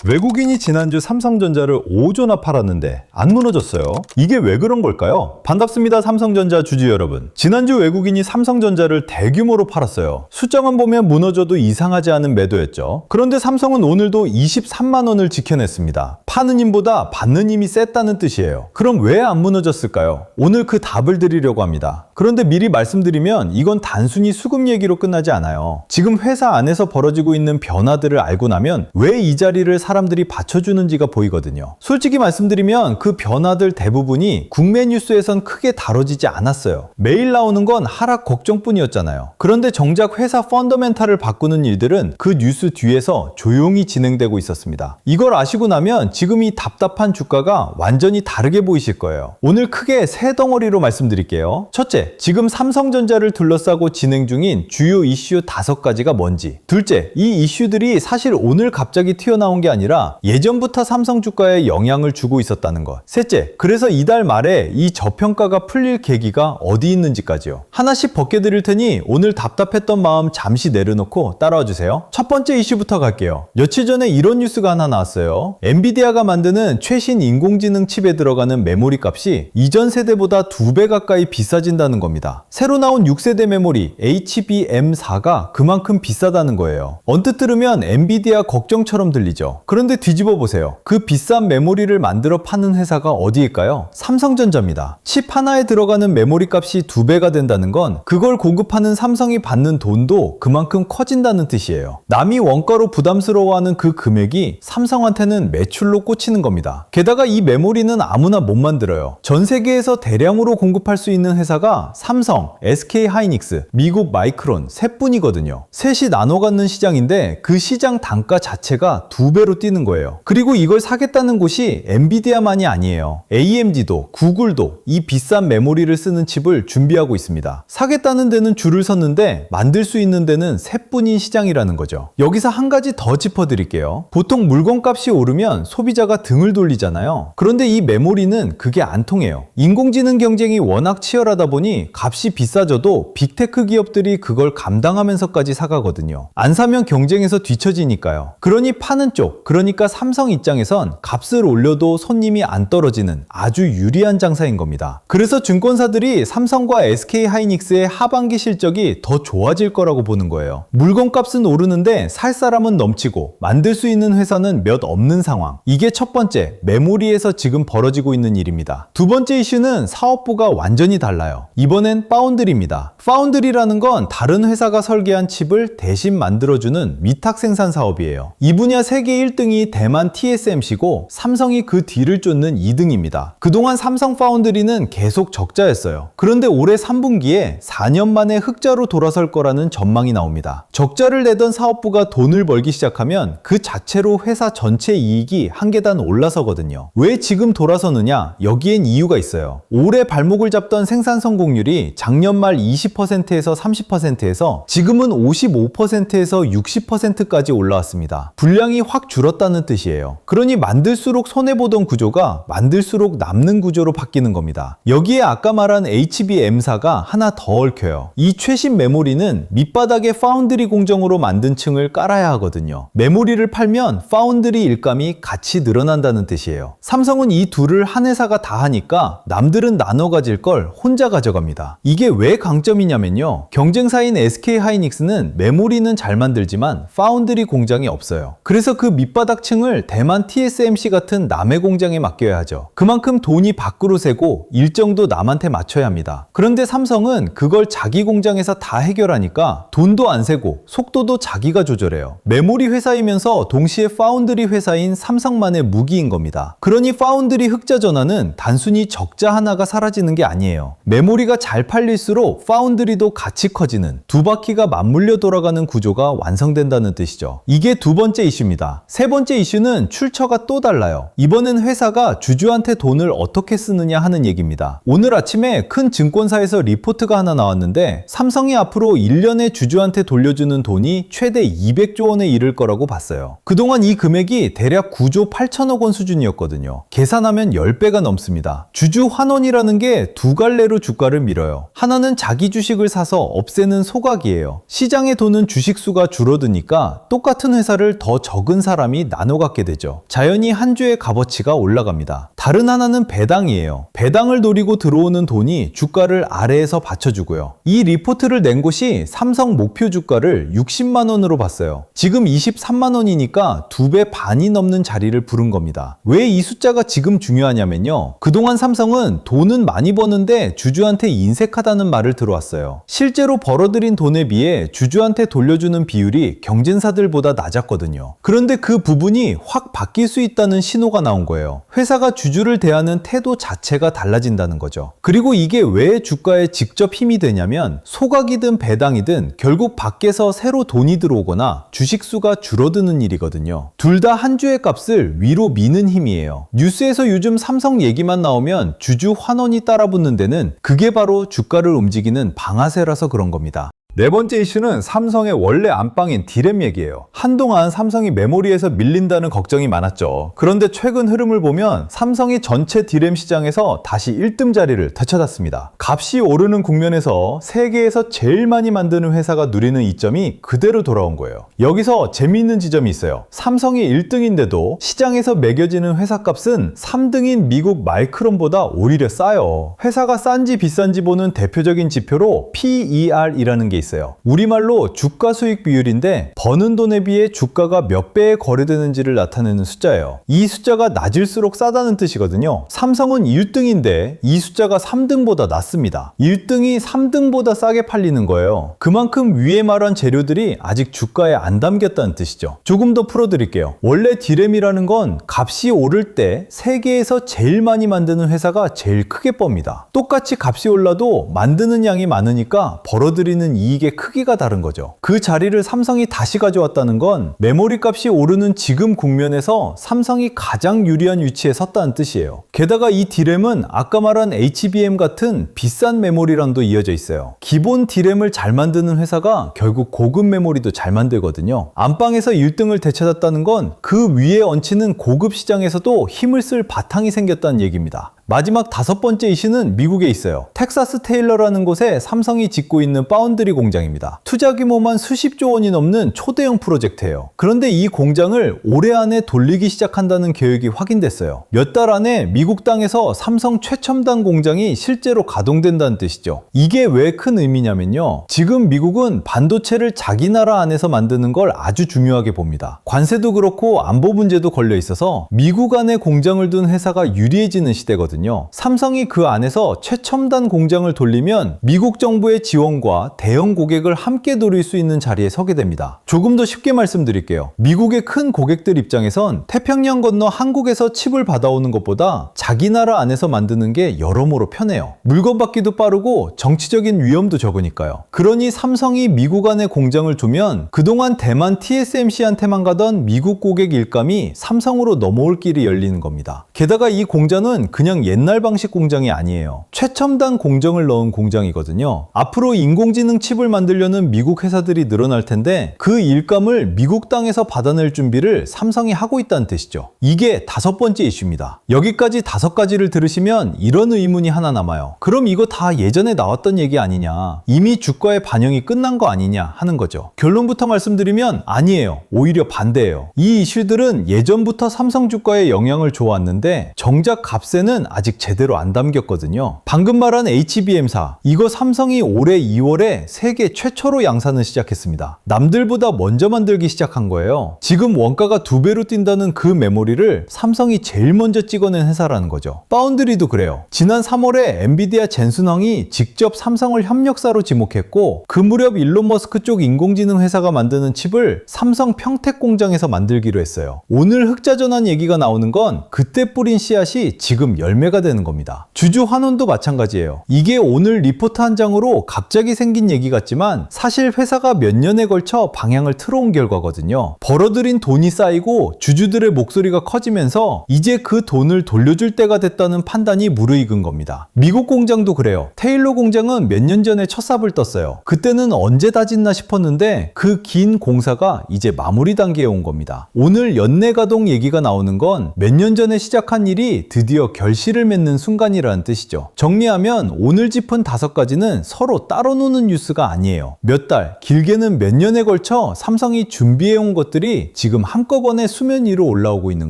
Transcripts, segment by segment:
외국인이 지난주 삼성전자를 5조나 팔았는데 안 무너졌어요. 이게 왜 그런 걸까요? 반갑습니다, 삼성전자 주주 여러분. 지난주 외국인이 삼성전자를 대규모로 팔았어요. 숫자만 보면 무너져도 이상하지 않은 매도였죠. 그런데 삼성은 오늘도 23만 원을 지켜냈습니다. 파는 힘보다 받는 힘이 셌다는 뜻이에요. 그럼 왜 안 무너졌을까요? 오늘 그 답을 드리려고 합니다. 그런데 미리 말씀드리면 이건 단순히 수급 얘기로 끝나지 않아요. 지금 회사 안에서 벌어지고 있는 변화들을 알고 나면 왜 이 자리를 사람들이 받쳐주는지가 보이거든요. 솔직히 말씀드리면 그 변화들 대부분이 국내 뉴스에선 크게 다뤄지지 않았어요. 매일 나오는 건 하락 걱정뿐이었잖아요. 그런데 정작 회사 펀더멘탈을 바꾸는 일들은 그 뉴스 뒤에서 조용히 진행되고 있었습니다. 이걸 아시고 나면 지금 이 답답한 주가가 완전히 다르게 보이실 거예요. 오늘 크게 세 덩어리로 말씀드릴게요. 첫째, 지금 삼성전자를 둘러싸고 진행 중인 주요 이슈 5가지가 뭔지. 둘째, 이 이슈들이 사실 오늘 갑자기 튀어나온 게 아니라 예전부터 삼성 주가에 영향을 주고 있었다는 것. 셋째, 그래서 이달 말에 이 저평가가 풀릴 계기가 어디 있는지까지요. 하나씩 벗겨드릴 테니 오늘 답답했던 마음 잠시 내려놓고 따라와 주세요. 첫 번째 이슈부터 갈게요. 며칠 전에 이런 뉴스가 하나 나왔어요. 엔비디아가 만드는 최신 인공지능 칩에 들어가는 메모리 값이 이전 세대보다 2배 가까이 비싸진다는 겁니다. 새로 나온 6세대 메모리 HBM4가 그만큼 비싸다는 거예요. 언뜻 들으면 엔비디아 걱정처럼 들리죠. 그런데 뒤집어 보세요. 그 비싼 메모리를 만들어 파는 회사가 어디일까요? 삼성전자입니다. 칩 하나에 들어가는 메모리 값이 2배가 된다는 건 그걸 공급하는 삼성이 받는 돈도 그만큼 커진다는 뜻이에요. 남이 원가로 부담스러워하는 그 금액이 삼성한테는 매출로 꽂히는 겁니다. 게다가 이 메모리는 아무나 못 만들어요. 전 세계에서 대량으로 공급할 수 있는 회사가 삼성, SK하이닉스, 미국 마이크론 셋뿐이거든요. 셋이 나눠 갖는 시장인데 그 시장 단가 자체가 2배로 뛰는 거예요. 그리고 이걸 사겠다는 곳이 엔비디아만이 아니에요. AMD도 구글도 이 비싼 메모리를 쓰는 칩을 준비하고 있습니다. 사겠다는 데는 줄을 섰는데 만들 수 있는 데는 셋뿐인 시장이라는 거죠. 여기서 한 가지 더 짚어드릴게요. 보통 물건값이 오르면 소비자가 등을 돌리잖아요. 그런데 이 메모리는 그게 안 통해요. 인공지능 경쟁이 워낙 치열하다 보니 값이 비싸져도 빅테크 기업들이 그걸 감당하면서까지 사가거든요. 안 사면 경쟁에서 뒤처지니까요. 그러니 파는 쪽, 그러니까 삼성 입장에선 값을 올려도 손님이 안 떨어지는 아주 유리한 장사인 겁니다. 그래서 증권사들이 삼성과 SK하이닉스의 하반기 실적이 더 좋아질 거라고 보는 거예요. 물건값은 오르는데 살 사람은 넘치고 만들 수 있는 회사는 몇 없는 상황. 이게 첫 번째, 메모리에서 지금 벌어지고 있는 일입니다. 두 번째 이슈는 사업부가 완전히 달라요. 이번엔 파운드리입니다. 파운드리라는 건 다른 회사가 설계한 칩을 대신 만들어주는 위탁 생산 사업이에요. 이 분야 세계 1등이 대만 TSMC고 삼성이 그 뒤를 쫓는 2등입니다. 그동안 삼성 파운드리는 계속 적자였어요. 그런데 올해 3분기에 4년 만에 흑자로 돌아설 거라는 전망이 나옵니다. 적자를 내던 사업부가 돈을 벌기 시작하면 그 자체로 회사 전체 이익이 한 계단 올라서거든요. 왜 지금 돌아서느냐? 여기엔 이유가 있어요. 올해 발목을 잡던 생산 성공률이 작년 말 20%에서 30%에서 지금은 55%에서 60%까지 올라왔습니다. 분량이 확 줄었다는 뜻이에요. 그러니 만들수록 손해보던 구조가 만들수록 남는 구조로 바뀌는 겁니다. 여기에 아까 말한 HBM4가 하나 더 얽혀요. 이 최신 메모리는 밑바닥에 파운드리 공정으로 만든 층을 깔아야 하거든요. 메모리를 팔면 파운드리 일감이 같이 늘어난다는 뜻이에요. 삼성은 이 둘을 한 회사가 다 하니까 남들은 나눠 가질 걸 혼자 가져갑니다. 이게 왜 강점이냐면요. 경쟁사인 SK하이닉스는 메모리는 잘 만들지만 파운드리 공장이 없어요. 그래서 그 밑바닥 층을 대만 TSMC 같은 남의 공장에 맡겨야 하죠. 그만큼 돈이 밖으로 새고 일정도 남한테 맞춰야 합니다. 그런데 삼성은 그걸 자기 공장에서 다 해결하니까 돈도 안 새고 속도도 자기가 조절해요. 메모리 회사이면서 동시에 파운드리 회사인 삼성만의 무기인 겁니다. 그러니 파운드리 흑자 전환은 단순히 적자 하나가 사라지는 게 아니에요. 메모리가 잘 팔릴수록 파운드리도 같이 커지는 두 바퀴가 맞물려 돌아가는 구조가 완성된다는 뜻이죠. 이게 두 번째 이슈입니다. 세 번째 이슈는 출처가 또 달라요. 이번엔 회사가 주주한테 돈을 어떻게 쓰느냐 하는 얘기입니다. 오늘 아침에 큰 증권사에서 리포트가 하나 나왔는데 삼성이 앞으로 1년에 주주한테 돌려주는 돈이 최대 200조 원에 이를 거라고 봤어요. 그동안 이 금액이 대략 9조 8천억 원 수준이었거든요. 계산하면 10배가 넘습니다. 주주 환원이라는 게 두 갈래로 주가를 밀어요. 하나는 자기 주식을 사서 없애는 소각이에요. 시장에 도는 주식 수가 줄어드니까 똑같은 회사를 더 적은 사람이 사람이 나눠 갖게 되죠. 자연히 한 주의 값어치가 올라갑니다. 다른 하나는 배당이에요. 배당을 노리고 들어오는 돈이 주가를 아래에서 받쳐주고요. 이 리포트를 낸 곳이 삼성 목표 주가를 60만 원으로 봤어요. 지금 23만 원이니까 2배 반이 넘는 자리를 부른 겁니다. 왜 이 숫자가 지금 중요하냐면요. 그동안 삼성은 돈은 많이 버는데 주주한테 인색하다는 말을 들어왔어요. 실제로 벌어들인 돈에 비해 주주한테 돌려주는 비율이 경쟁사들보다 낮았거든요. 그런데 그 부분이 확 바뀔 수 있다는 신호가 나온 거예요. 회사가 주주를 대하는 태도 자체가 달라진다는 거죠. 그리고 이게 왜 주가에 직접 힘이 되냐면 소각이든 배당이든 결국 밖에서 새로 돈이 들어오거나 주식수가 줄어드는 일이거든요. 둘 다 한 주의 값을 위로 미는 힘이에요. 뉴스에서 요즘 삼성 얘기만 나오면 주주 환원이 따라붙는 데는 그게 바로 주가를 움직이는 방아쇠라서 그런 겁니다. 네 번째 이슈는 삼성의 원래 안방인 D램 얘기예요. 한동안 삼성이 메모리에서 밀린다는 걱정이 많았죠. 그런데 최근 흐름을 보면 삼성이 전체 D램 시장에서 다시 1등 자리를 되찾았습니다. 값이 오르는 국면에서 세계에서 제일 많이 만드는 회사가 누리는 이점이 그대로 돌아온 거예요. 여기서 재미있는 지점이 있어요. 삼성이 1등인데도 시장에서 매겨지는 회사값은 3등인 미국 마이크론보다 오히려 싸요. 회사가 싼지 비싼지 보는 대표적인 지표로 PER이라는 게 있어요. 우리말로 주가 수익 비율인데 버는 돈에 비해 주가가 몇 배에 거래되는지를 나타내는 숫자예요. 이 숫자가 낮을수록 싸다는 뜻이거든요. 삼성은 1등인데 이 숫자가 3등보다 낮습니다. 1등이 3등보다 싸게 팔리는 거예요. 그만큼 위에 말한 재료들이 아직 주가에 안 담겼다는 뜻이죠. 조금 더 풀어드릴게요. 원래 D램이라는 건 값이 오를 때 세계에서 제일 많이 만드는 회사가 제일 크게 멉니다. 똑같이 값이 올라도 만드는 양이 많으니까 벌어들이는 이익의 크기가 다른 거죠. 그 자리를 삼성이 다시 가져왔다는 건 메모리 값이 오르는 지금 국면에서 삼성이 가장 유리한 위치에 섰다는 뜻이에요. 게다가 이 D램은 아까 말한 HBM 같은 비싼 메모리랑도 이어져 있어요. 기본 D램을 잘 만드는 회사가 결국 고급 메모리도 잘 만들거든요. 안방에서 1등을 되찾았다는 건 그 위에 얹히는 고급 시장에서도 힘을 쓸 바탕이 생겼다는 얘기입니다. 마지막 5번째 이슈는 미국에 있어요. 텍사스 테일러라는 곳에 삼성이 짓고 있는 파운드리 공장입니다. 투자 규모만 수십조 원이 넘는 초대형 프로젝트예요. 그런데 이 공장을 올해 안에 돌리기 시작한다는 계획이 확인됐어요. 몇 달 안에 미국 땅에서 삼성 최첨단 공장이 실제로 가동된다는 뜻이죠. 이게 왜 큰 의미냐면요. 지금 미국은 반도체를 자기 나라 안에서 만드는 걸 아주 중요하게 봅니다. 관세도 그렇고 안보 문제도 걸려 있어서 미국 안에 공장을 둔 회사가 유리해지는 시대거든요. 삼성이 그 안에서 최첨단 공장을 돌리면 미국 정부의 지원과 대형 고객을 함께 노릴 수 있는 자리에 서게 됩니다. 조금 더 쉽게 말씀드릴게요. 미국의 큰 고객들 입장에선 태평양 건너 한국에서 칩을 받아오는 것보다 자기 나라 안에서 만드는 게 여러모로 편해요. 물건 받기도 빠르고 정치적인 위험도 적으니까요. 그러니 삼성이 미국 안에 공장을 두면 그동안 대만 TSMC한테만 가던 미국 고객 일감이 삼성으로 넘어올 길이 열리는 겁니다. 게다가 이 공장은 그냥 옛날 방식 공장이 아니에요. 최첨단 공정을 넣은 공장이거든요. 앞으로 인공지능 칩을 만들려는 미국 회사들이 늘어날 텐데 그 일감을 미국 땅에서 받아낼 준비를 삼성이 하고 있다는 뜻이죠. 이게 5번째 이슈입니다. 여기까지 5가지를 들으시면 이런 의문이 하나 남아요. 그럼 이거 다 예전에 나왔던 얘기 아니냐? 이미 주가의 반영이 끝난 거 아니냐 하는 거죠. 결론부터 말씀드리면 아니에요. 오히려 반대예요. 이 이슈들은 예전부터 삼성 주가에 영향을 줘왔는데 정작 값에는 아직 제대로 안 담겼거든요. 방금 말한 HBM사, 이거 삼성이 올해 2월에 세계 최초로 양산을 시작했습니다. 남들보다 먼저 만들기 시작한 거예요. 지금 원가가 2배로 뛴다는 그 메모리를 삼성이 제일 먼저 찍어낸 회사라는 거죠. 파운드리도 그래요. 지난 3월에 엔비디아 젠슨 황이 직접 삼성을 협력사로 지목했고 그 무렵 일론 머스크 쪽 인공지능 회사가 만드는 칩을 삼성 평택 공장에서 만들기로 했어요. 오늘 흑자전환 얘기가 나오는 건 그때 뿌린 씨앗이 지금 열매가 되는 겁니다. 주주 환원도 마찬가지예요. 이게 오늘 리포트 한 장으로 갑자기 생긴 얘기 같지만 사실 회사가 몇 년에 걸쳐 방향을 틀어온 결과거든요. 벌어들인 돈이 쌓이고 주주들의 목소리가 커지면서 이제 그 돈을 돌려줄 때가 됐다는 판단이 무르익은 겁니다. 미국 공장도 그래요. 테일러 공장은 몇 년 전에 첫 삽을 떴어요. 그때는 언제 다 짓나 싶었는데 그 긴 공사가 이제 마무리 단계에 온 겁니다. 오늘 연내 가동 얘기가 나오는 건 몇 년 전에 시작한 일이 드디어 결실 결실을 맺는 순간이라는 뜻이죠. 정리하면 오늘 짚은 5가지는 서로 따로 노는 뉴스가 아니에요. 몇 달, 길게는 몇 년에 걸쳐 삼성이 준비해온 것들이 지금 한꺼번에 수면 위로 올라오고 있는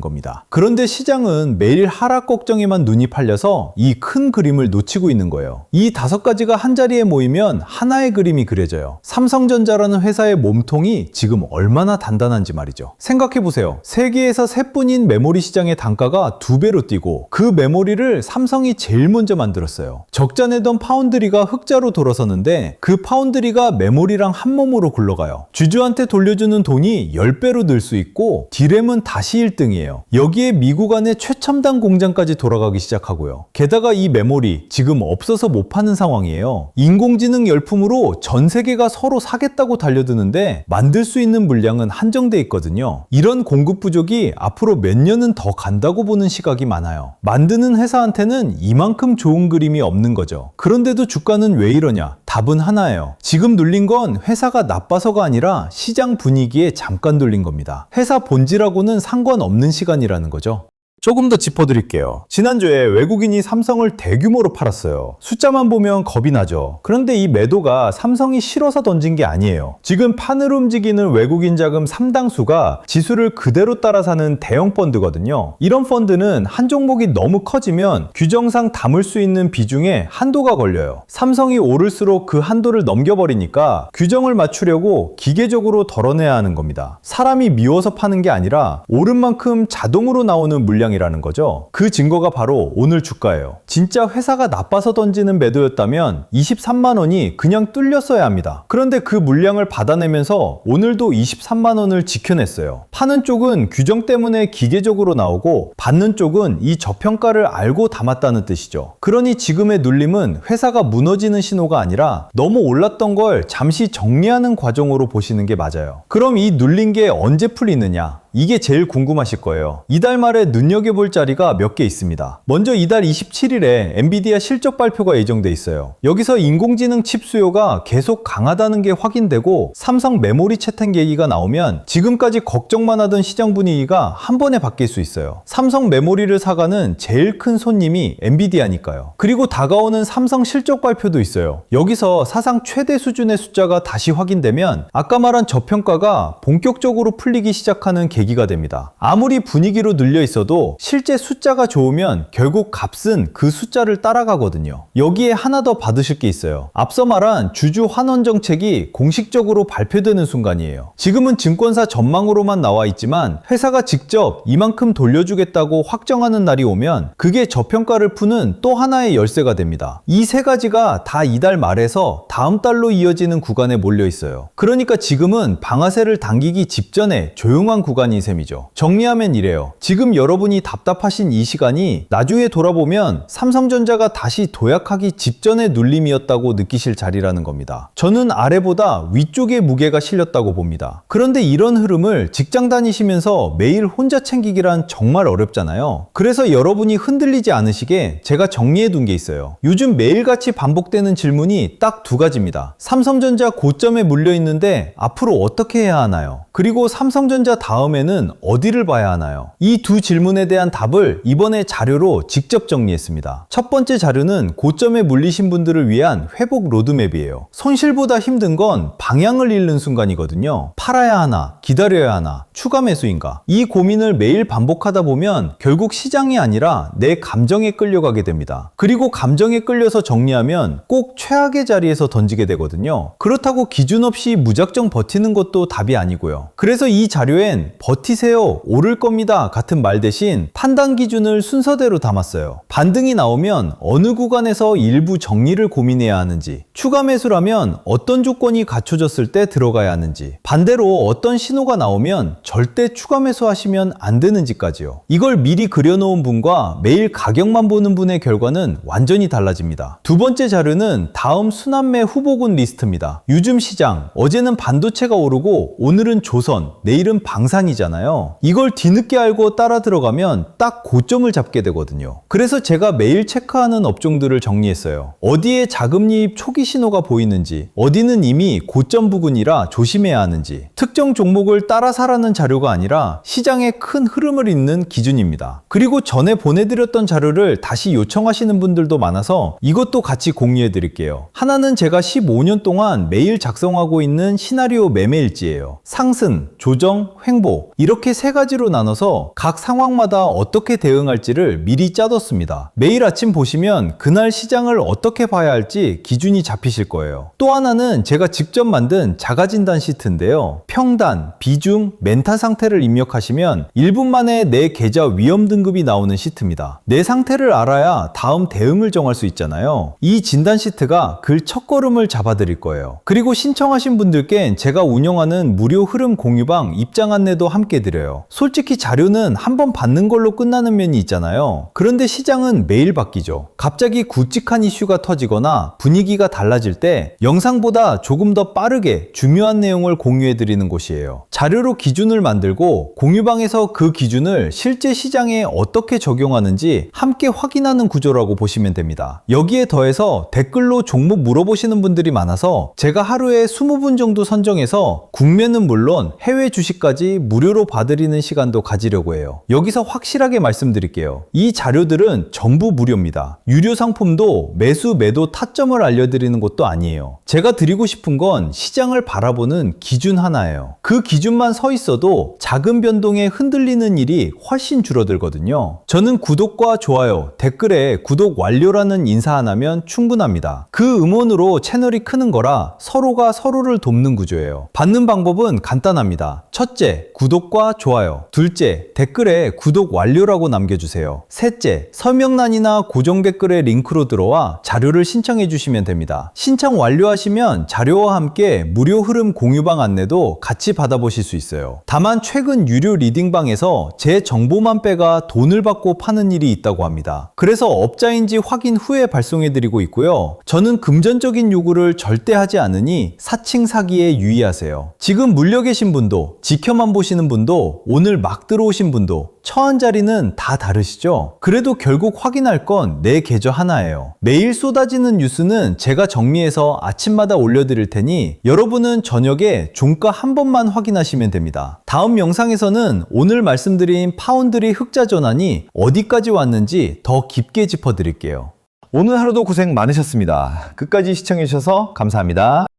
겁니다. 그런데 시장은 매일 하락 걱정에만 눈이 팔려서 이 큰 그림을 놓치고 있는 거예요. 이 5가지가 한자리에 모이면 하나의 그림이 그려져요. 삼성전자라는 회사의 몸통이 지금 얼마나 단단한지 말이죠. 생각해보세요. 세계에서 셋뿐인 메모리 시장의 단가가 2배로 뛰고 그 메모리를 삼성이 제일 먼저 만들었어요. 적자 내던 파운드리가 흑자로 돌아서는데 그 파운드리가 메모리랑 한 몸으로 굴러가요. 주주한테 돌려주는 돈이 10배로 늘 수 있고 디램은 다시 1등이에요. 여기에 미국 안에 최첨단 공장까지 돌아가기 시작하고요. 게다가 이 메모리 지금 없어서 못 파는 상황이에요. 인공지능 열풍으로 전 세계가 서로 사겠다고 달려드는데 만들 수 있는 물량은 한정돼 있거든요. 이런 공급 부족이 앞으로 몇 년은 더 간다고 보는 시각이 많아요. 만드는 회사한테는 이만큼 좋은 그림이 없는 거죠. 그런데도 주가는 왜 이러냐? 답은 하나예요. 지금 눌린 건 회사가 나빠서가 아니라 시장 분위기에 잠깐 눌린 겁니다. 회사 본질하고는 상관없는 시간이라는 거죠. 조금 더 짚어드릴게요. 지난주에 외국인이 삼성을 대규모로 팔았어요. 숫자만 보면 겁이 나죠. 그런데 이 매도가 삼성이 싫어서 던진 게 아니에요. 지금 판을 움직이는 외국인 자금 3당수가 지수를 그대로 따라 사는 대형 펀드거든요. 이런 펀드는 한 종목이 너무 커지면 규정상 담을 수 있는 비중에 한도가 걸려요. 삼성이 오를수록 그 한도를 넘겨버리니까 규정을 맞추려고 기계적으로 덜어내야 하는 겁니다. 사람이 미워서 파는 게 아니라 오른 만큼 자동으로 나오는 물량 이라는 거죠. 그 증거가 바로 오늘 주가예요. 진짜 회사가 나빠서 던지는 매도였다면 23만 원이 그냥 뚫렸어야 합니다. 그런데 그 물량을 받아내면서 오늘도 23만 원을 지켜냈어요. 파는 쪽은 규정 때문에 기계적으로 나오고 받는 쪽은 이 저평가를 알고 담았다는 뜻이죠. 그러니 지금의 눌림은 회사가 무너지는 신호가 아니라 너무 올랐던 걸 잠시 정리하는 과정으로 보시는 게 맞아요. 그럼 이 눌린 게 언제 풀리느냐? 이게 제일 궁금하실 거예요. 이달 말에 눈여겨볼 자리가 몇 개 있습니다. 먼저 이달 27일에 엔비디아 실적 발표가 예정돼 있어요. 여기서 인공지능 칩 수요가 계속 강하다는 게 확인되고 삼성 메모리 채택 얘기가 나오면 지금까지 걱정만 하던 시장 분위기가 한 번에 바뀔 수 있어요. 삼성 메모리를 사가는 제일 큰 손님이 엔비디아니까요. 그리고 다가오는 삼성 실적 발표도 있어요. 여기서 사상 최대 수준의 숫자가 다시 확인되면 아까 말한 저평가가 본격적으로 풀리기 시작하는 계기가 됩니다. 아무리 분위기로 눌려 있어도 실제 숫자가 좋으면 결국 값은 그 숫자를 따라가거든요. 여기에 하나 더 받으실 게 있어요. 앞서 말한 주주 환원 정책이 공식적으로 발표되는 순간이에요. 지금은 증권사 전망으로만 나와 있지만 회사가 직접 이만큼 돌려주겠다고 확정하는 날이 오면 그게 저평가를 푸는 또 하나의 열쇠가 됩니다. 이 3가지가 다 이달 말에서 다음 달로 이어지는 구간에 몰려 있어요. 그러니까 지금은 방아쇠를 당기기 직전에 조용한 구간인 셈이죠. 정리하면 이래요. 지금 여러분이 답답하신 이 시간이 나중에 돌아보면 삼성전자가 다시 도약하기 직전의 눌림이었다고 느끼실 자리라는 겁니다. 저는 아래보다 위쪽에 무게가 실렸다고 봅니다. 그런데 이런 흐름을 직장 다니시면서 매일 혼자 챙기기란 정말 어렵잖아요. 그래서 여러분이 흔들리지 않으시게 제가 정리해 둔 게 있어요. 요즘 매일같이 반복되는 질문이 딱 2가지입니다. 삼성전자 고점에 물려 있는데 앞으로 어떻게 해야 하나요? 그리고 삼성전자 다음에는 어디를 봐야 하나요? 이 2 질문에 대한 답을 이번에 자료로 직접 정리했습니다. 첫 번째 자료는 고점에 물리신 분들을 위한 회복 로드맵이에요. 손실보다 힘든 건 방향을 잃는 순간이거든요. 팔아야 하나, 기다려야 하나, 추가 매수인가? 이 고민을 매일 반복하다 보면 결국 시장이 아니라 내 감정에 끌려가게 됩니다. 그리고 감정에 끌려서 정리하면 꼭 최악의 자리에서 던지게 되거든요. 그렇다고 기준 없이 무작정 버티는 것도 답이 아니고요. 그래서 이 자료엔 버티세요, 오를 겁니다 같은 말 대신 판단 기준을 순서대로 담았어요. 반등이 나오면 어느 구간에서 일부 정리를 고민해야 하는지, 추가 매수라면 어떤 조건이 갖춰졌을 때 들어가야 하는지, 반대로 어떤 신호가 나오면 절대 추가 매수하시면 안 되는지까지요. 이걸 미리 그려놓은 분과 매일 가격만 보는 분의 결과는 완전히 달라집니다. 2번째 자료는 다음 순환매 후보군 리스트입니다. 요즘 시장, 어제는 반도체가 오르고 오늘은 조선, 내일은 방산이잖아요. 달라지잖아요. 이걸 뒤늦게 알고 따라 들어가면 딱 고점을 잡게 되거든요. 그래서 제가 매일 체크하는 업종들을 정리했어요. 어디에 자금이입 초기 신호가 보이는지, 어디는 이미 고점 부근이라 조심해야 하는지, 특정 종목을 따라 사라는 자료가 아니라 시장의 큰 흐름을 잇는 기준입니다. 그리고 전에 보내드렸던 자료를 다시 요청하시는 분들도 많아서 이것도 같이 공유해 드릴게요. 하나는 제가 15년 동안 매일 작성하고 있는 시나리오 매매일지예요. 상승, 조정, 횡보 이렇게 세 가지로 나눠서 각 상황마다 어떻게 대응할지를 미리 짜뒀습니다. 매일 아침 보시면 그날 시장을 어떻게 봐야 할지 기준이 잡히실 거예요. 또 하나는 제가 직접 만든 자가진단 시트인데요. 평단, 비중, 멘탈 상태를 입력하시면 1분 만에 내 계좌 위험 등급이 나오는 시트입니다. 내 상태를 알아야 다음 대응을 정할 수 있잖아요. 이 진단 시트가 그 첫걸음을 잡아드릴 거예요. 그리고 신청하신 분들께 제가 운영하는 무료 흐름 공유방 입장 안내도 함께 드려요. 솔직히 자료는 한번 받는 걸로 끝나는 면이 있잖아요. 그런데 시장은 매일 바뀌죠. 갑자기 굵직한 이슈가 터지거나 분위기가 달라질 때 영상보다 조금 더 빠르게 중요한 내용을 공유해 드리는 곳이에요. 자료로 기준을 만들고 공유방에서 그 기준을 실제 시장에 어떻게 적용하는지 함께 확인하는 구조라고 보시면 됩니다. 여기에 더해서 댓글로 종목 물어보시는 분들이 많아서 제가 하루에 20분 정도 선정해서 국면은 물론 해외 주식까지 무료로 봐드리는 시간도 가지려고 해요. 여기서 확실하게 말씀드릴게요. 이 자료들은 전부 무료입니다. 유료 상품도 매수 매도 타점을 알려드리는 것도 아니에요. 제가 드리고 싶은 건 시장을 바라보는 기준 하나예요. 그 기준만 서 있어도 작은 변동에 흔들리는 일이 훨씬 줄어들거든요. 저는 구독과 좋아요, 댓글에 구독 완료라는 인사 하나면 충분합니다. 그 음원으로 채널이 크는 거라 서로가 서로를 돕는 구조예요. 받는 방법은 간단합니다. 첫째, 구독과 좋아요. 둘째, 댓글에 구독 완료라고 남겨주세요. 셋째, 설명란이나 고정 댓글에 링크로 들어와 자료를 신청해 주시면 됩니다. 신청 완료하시면 자료와 함께 무료 흐름 공유방 안내도 같이 받아보실 수 있어요. 다만 최근 유료 리딩방에서 제 정보만 빼가 돈을 받고 파는 일이 있다고 합니다. 그래서 업자인지 확인 후에 발송해드리고 있고요. 저는 금전적인 요구를 절대 하지 않으니 사칭 사기에 유의하세요. 지금 물려 계신 분도, 지켜만 보시는 분도, 오늘 막 들어오신 분도 처한 자리는 다 다르시죠? 그래도 결국 확인할 건 내 계좌 하나예요. 매일 쏟아지는 뉴스는 제가 정리해서 아침마다 올려드릴 테니 여러분은 저녁에 종가 한 번만 확인하시면 됩니다. 다음 영상에서는 오늘 말씀드린 파운드리 흑자 전환이 어디까지 왔는지 더 깊게 짚어드릴게요. 오늘 하루도 고생 많으셨습니다. 끝까지 시청해주셔서 감사합니다.